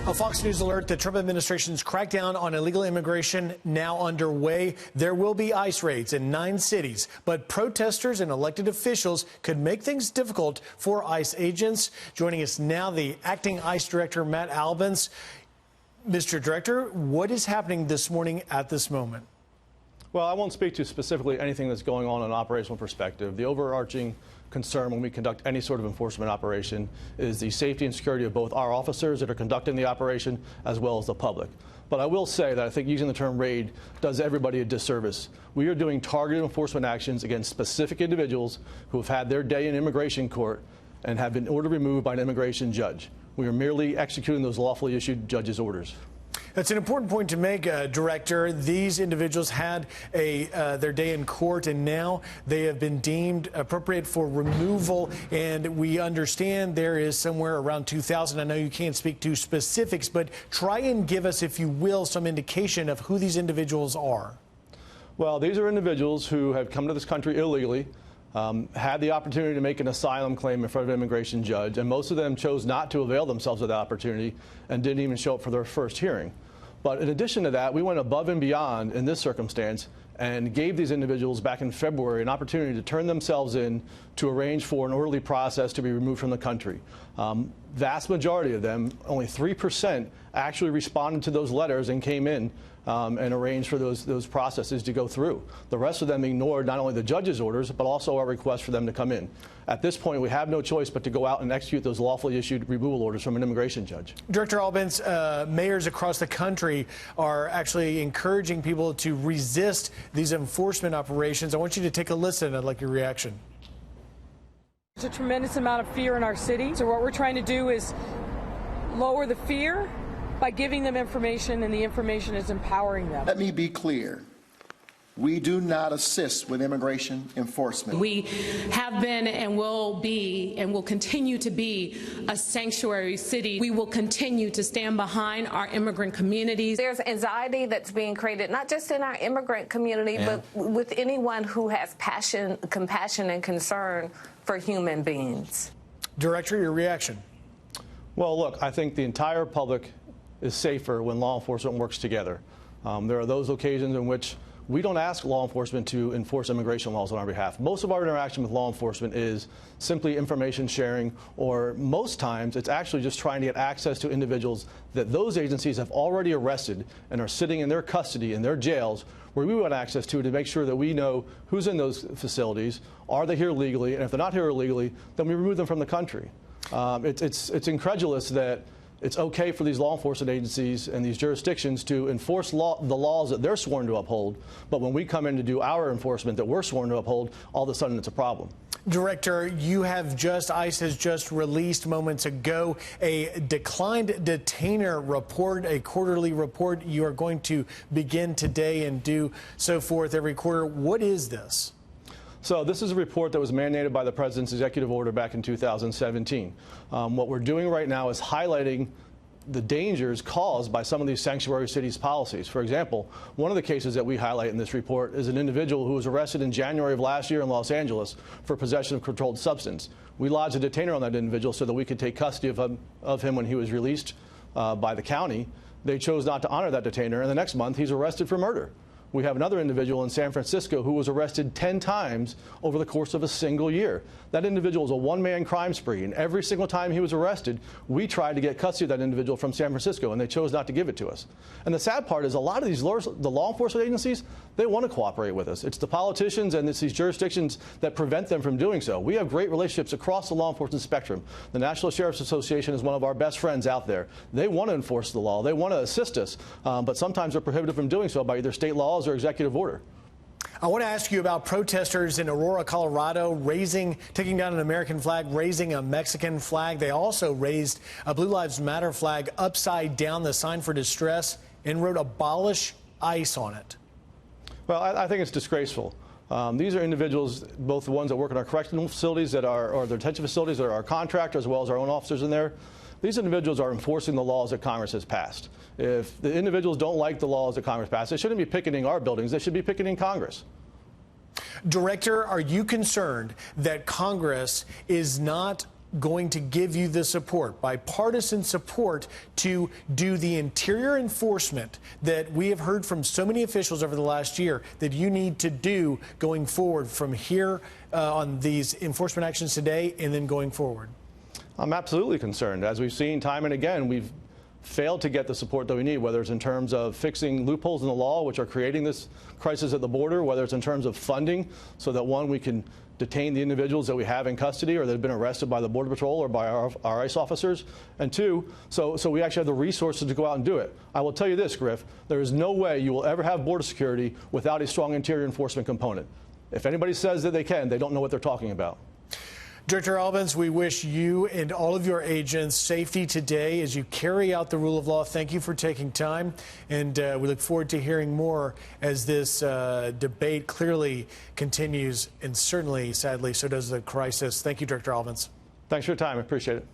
A Fox News alert: the Trump administration's crackdown on illegal immigration now underway. There will be ICE raids in 9 cities, but protesters and elected officials could make things difficult for ICE agents. Joining us now, the acting ICE director, Matt Albence. Mr. Director, what is happening this morning at this moment? Well, I won't speak to specifically anything that's going on in an operational perspective. The overarching concern when we conduct any sort of enforcement operation is the safety and security of both our officers that are conducting the operation as well as the public. But I will say that I think using the term raid does everybody a disservice. We are doing targeted enforcement actions against specific individuals who have had their day in immigration court and have been ordered removed by an immigration judge. We are merely executing those lawfully issued judge's orders. That's an important point to make, Director. These individuals had their day in court, and now they have been deemed appropriate for removal. And we understand there is somewhere around 2,000. I know you can't speak to specifics, but try and give us, if you will, some indication of who these individuals are. Well, these are individuals who have come to this country illegally, had the opportunity to make an asylum claim in front of an immigration judge, and most of them chose not to avail themselves of that opportunity and didn't even show up for their first hearing. But in addition to that, we went above and beyond in this circumstance and gave these individuals back in February an opportunity to turn themselves in to arrange for an orderly process to be removed from the country. Vast majority of them, only 3%, actually responded to those letters and came in and arranged for those processes to go through. The rest of them ignored not only the judge's orders, but also our request for them to come in. At this point, we have no choice but to go out and execute those lawfully issued removal orders from an immigration judge. Director Albence, mayors across the country are actually encouraging people to resist these enforcement operations. I want you to take a listen. I'd like your reaction. There's a tremendous amount of fear in our city. So what we're trying to do is lower the fear by giving them information, and the information is empowering them. Let me be clear. We do not assist with immigration enforcement. We have been and will be and will continue to be a sanctuary city. We will continue to stand behind our immigrant communities. There's anxiety that's being created, not just in our immigrant community, but with anyone who has passion, compassion, and concern for human beings. Director, your reaction. Well, look, I think the entire public is safer when law enforcement works together. There are those occasions in which we don't ask law enforcement to enforce immigration laws on our behalf. Most of our interaction with law enforcement is simply information sharing, or most times it's actually just trying to get access to individuals that those agencies have already arrested and are sitting in their custody in their jails, where we want access to make sure that we know who's in those facilities, are they here legally, and if they're not here illegally, then we remove them from the country. It's incredulous that it's okay for these law enforcement agencies and these jurisdictions to enforce the laws that they're sworn to uphold, but when we come in to do our enforcement that we're sworn to uphold, all of a sudden it's a problem. Director, ICE has just released moments ago a declined detainer report, a quarterly report. You are going to begin today and do so forth every quarter. What is this? So this is a report that was mandated by the President's executive order back in 2017. What we're doing right now is highlighting the dangers caused by some of these sanctuary cities policies. For example, one of the cases that we highlight in this report is an individual who was arrested in January of last year in Los Angeles for possession of controlled substance. We lodged a detainer on that individual so that we could take custody of him when he was released by the county. They chose not to honor that detainer, and the next month he's arrested for murder. We have another individual in San Francisco who was arrested 10 times over the course of a single year. That individual was a one-man crime spree, and every single time he was arrested, we tried to get custody of that individual from San Francisco, and they chose not to give it to us. And the sad part is a lot of these the law enforcement agencies, they want to cooperate with us. It's the politicians and it's these jurisdictions that prevent them from doing so. We have great relationships across the law enforcement spectrum. The National Sheriff's Association is one of our best friends out there. They want to enforce the law. They want to assist us, but sometimes they're prohibited from doing so by either state laws or executive order. I want to ask you about protesters in Aurora, Colorado, taking down an American flag, raising a Mexican flag. They also raised a Blue Lives Matter flag upside down, the sign for distress, and wrote "Abolish ICE" on it. Well, I think it's disgraceful. These are individuals, both the ones that work in our correctional facilities or the detention facilities that are our contractors, as well as our own officers in there. These individuals are enforcing the laws that Congress has passed. If the individuals don't like the laws that Congress passed, they shouldn't be picketing our buildings. They should be picketing Congress. Director, are you concerned that Congress is not going to give you the support, bipartisan support, to do the interior enforcement that we have heard from so many officials over the last year that you need to do going forward from here on these enforcement actions today and then going forward? I'm absolutely concerned. As we've seen time and again, we've failed to get the support that we need, whether it's in terms of fixing loopholes in the law, which are creating this crisis at the border, whether it's in terms of funding so that, one, we can detain the individuals that we have in custody or that have been arrested by the Border Patrol or by our ICE officers, and two, so we actually have the resources to go out and do it. I will tell you this, Griff, there is no way you will ever have border security without a strong interior enforcement component. If anybody says that they can, they don't know what they're talking about. Director Albence, we wish you and all of your agents safety today as you carry out the rule of law. Thank you for taking time, and we look forward to hearing more as this debate clearly continues, and certainly, sadly, so does the crisis. Thank you, Director Albence. Thanks for your time. I appreciate it.